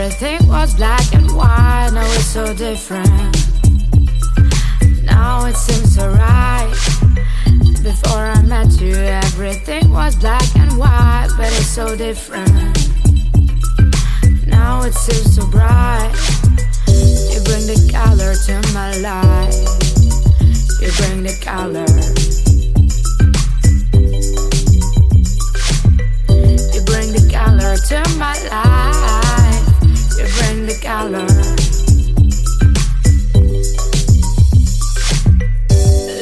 everything was black and white. Now it's so different. Now it seems so right. Before I met you, everything was black and white, but it's so different. Now it seems so bright. You bring the color to my life. You bring the color. You bring the color to my life. You bring the color.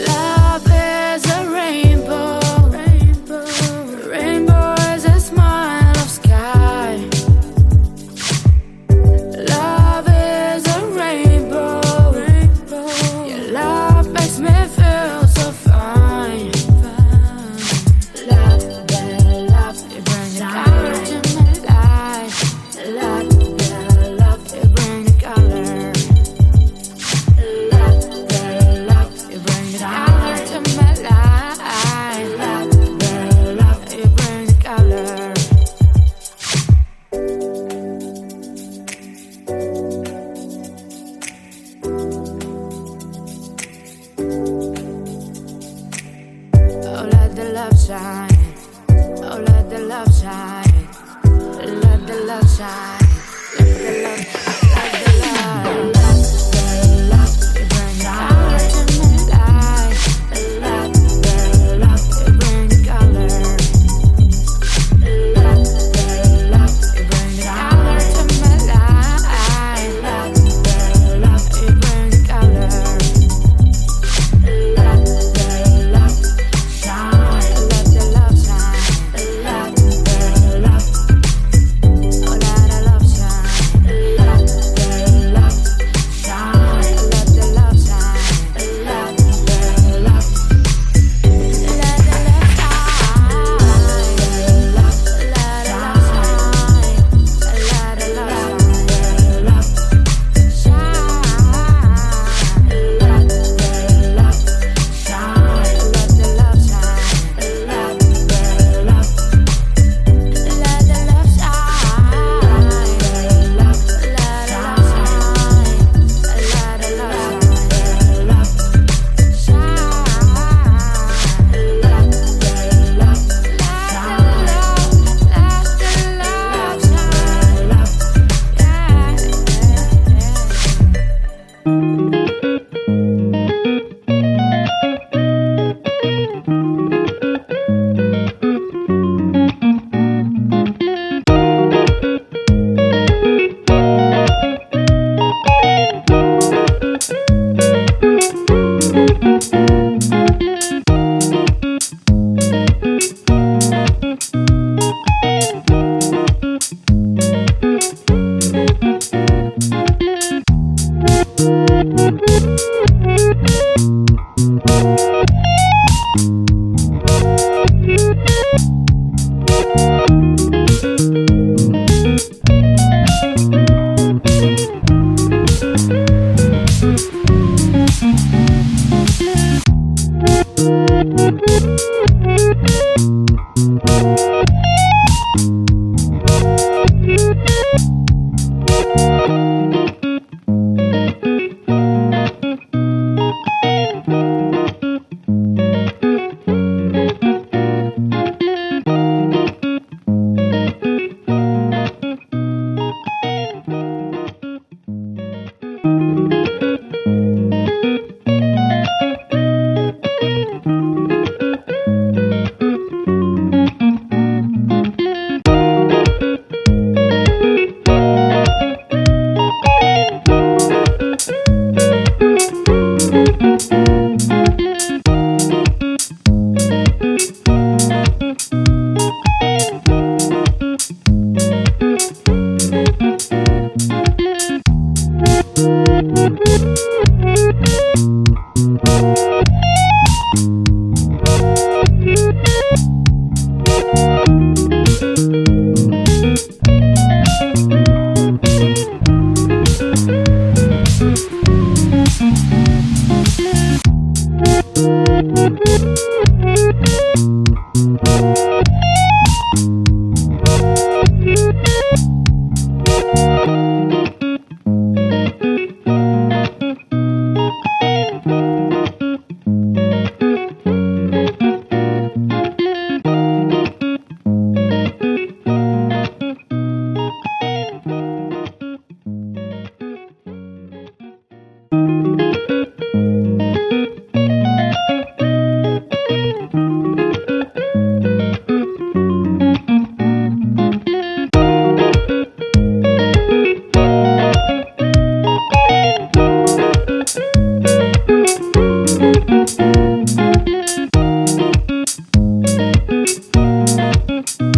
Love is a rainbow. Rainbow is a smile of sky. Love is a rainbow. Your love makes me feel so fine. Love, love, you bring the color to my life. Love, love, you bring the color. Love, love, you bring the color to my life. Love, love, you bring the color. Oh, let the love shine. Oh, let the love shine. Let the love shine.